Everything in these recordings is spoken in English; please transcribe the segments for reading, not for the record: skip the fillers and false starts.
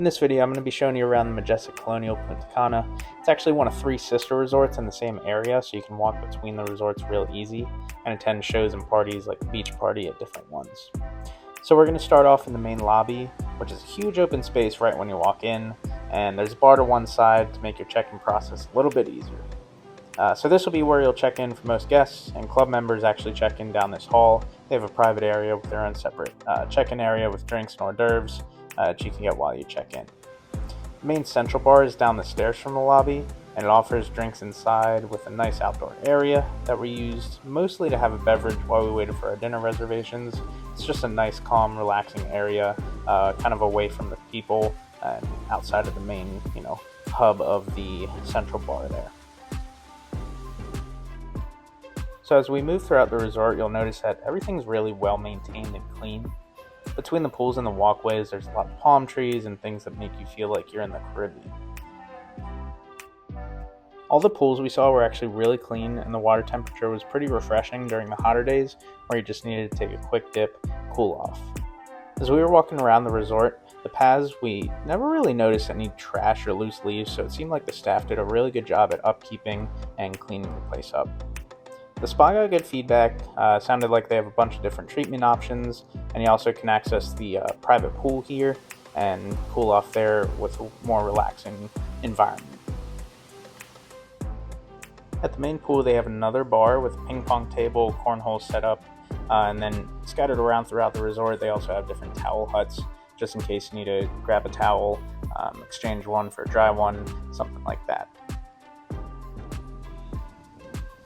In this video, I'm going to be showing you around the Majestic Colonial Punta Cana. It's actually one of 3 sister resorts in the same area, so you can walk between the resorts real easy and attend shows and parties like the beach party at different ones. So we're going to start off in the main lobby, which is a huge open space right when you walk in, and there's a bar to one side to make your check-in process a little bit easier. So this will be where you'll check in for most guests, and club members actually check in down this hall. They have a private area with their own separate check-in area with drinks and hors d'oeuvres that you can get while you check in. The main central bar is down the stairs from the lobby, and it offers drinks inside with a nice outdoor area that we used mostly to have a beverage while we waited for our dinner reservations. It's just a nice, calm, relaxing area, kind of away from the people and outside of the main, hub of the central bar there. So as we move throughout the resort, you'll notice that everything's really well maintained and clean. Between the pools and the walkways, there's a lot of palm trees and things that make you feel like you're in the Caribbean. All the pools we saw were actually really clean, and the water temperature was pretty refreshing during the hotter days where you just needed to take a quick dip, cool off. As we were walking around the resort, the paths, we never really noticed any trash or loose leaves, so it seemed like the staff did a really good job at upkeeping and cleaning the place up. The spa got good feedback, sounded like they have a bunch of different treatment options, and you also can access the private pool here and cool off there with a more relaxing environment. At the main pool, they have another bar with a ping pong table, cornhole set up, and then scattered around throughout the resort, they also have different towel huts, just in case you need to grab a towel, exchange one for a dry one, something like that.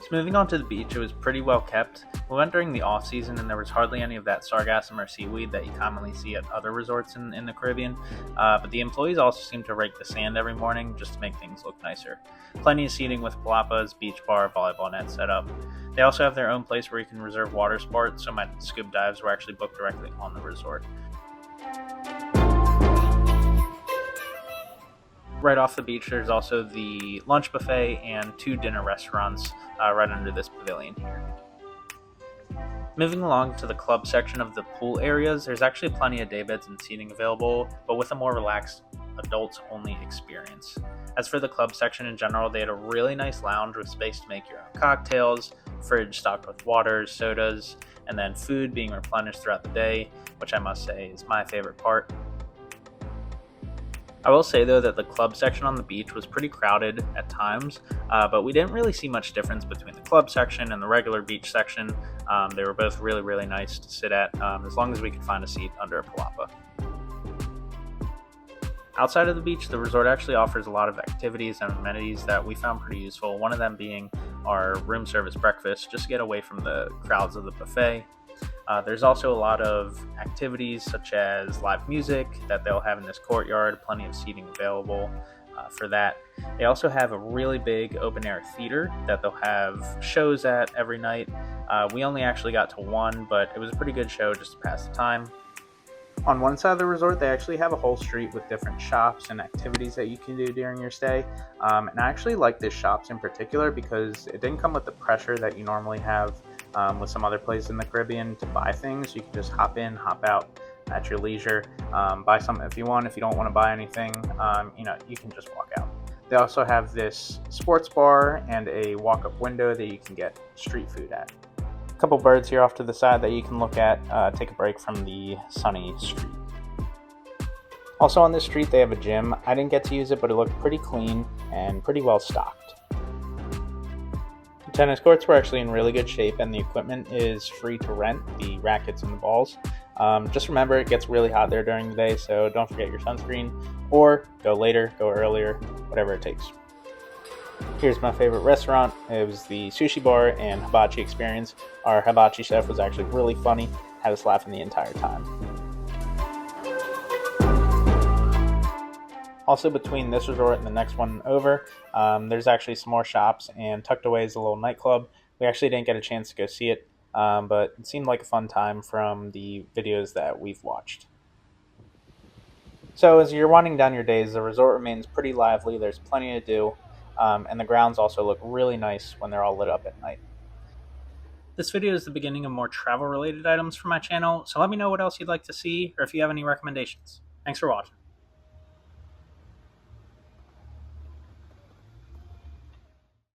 So moving on to the beach, it was pretty well kept. We went during the off season and there was hardly any of that sargassum or seaweed that you commonly see at other resorts in the Caribbean, but the employees also seem to rake the sand every morning just to make things look nicer. Plenty of seating with palapas, beach bar, volleyball net set up. They also have their own place where you can reserve water sports, so my scuba dives were actually booked directly on the resort. Right off the beach, there's also the lunch buffet and 2 dinner restaurants right under this pavilion here. Moving along to the club section of the pool areas, there's actually plenty of day beds and seating available, but with a more relaxed adults-only experience. As for the club section in general, they had a really nice lounge with space to make your own cocktails, fridge stocked with waters, sodas, and then food being replenished throughout the day, which I must say is my favorite part. I will say though that the club section on the beach was pretty crowded at times, but we didn't really see much difference between the club section and the regular beach section. They were both really, really nice to sit at, as long as we could find a seat under a palapa. Outside of the beach, the resort actually offers a lot of activities and amenities that we found pretty useful, one of them being our room service breakfast, just to get away from the crowds of the buffet. There's also a lot of activities such as live music that they'll have in this courtyard, plenty of seating available for that. They also have a really big open air theater that they'll have shows at every night. We only actually got to one, but it was a pretty good show just to pass the time. On one side of the resort, they actually have a whole street with different shops and activities that you can do during your stay. And I actually like this shops in particular because it didn't come with the pressure that you normally have with some other places in the Caribbean to buy things. You can just hop in, hop out at your leisure, buy something if you want. If you don't want to buy anything, you can just walk out. They also have this sports bar and a walk-up window that you can get street food at. A couple birds here off to the side that you can look at, take a break from the sunny street. Also on this street, they have a gym. I didn't get to use it, but it looked pretty clean and pretty well stocked. The tennis courts were actually in really good shape, and the equipment is free to rent, the rackets and the balls. Just remember, it gets really hot there during the day, so don't forget your sunscreen, or go later, go earlier, whatever it takes. Here's my favorite restaurant. It was the sushi bar and hibachi experience. Our hibachi chef was actually really funny, had us laughing the entire time. Also, between this resort and the next one over, there's actually some more shops, and tucked away is a little nightclub. We actually didn't get a chance to go see it, but it seemed like a fun time from the videos that we've watched. So as you're winding down your days, the resort remains pretty lively. There's plenty to do, and the grounds also look really nice when they're all lit up at night. This video is the beginning of more travel-related items for my channel, so let me know what else you'd like to see, or if you have any recommendations. Thanks for watching.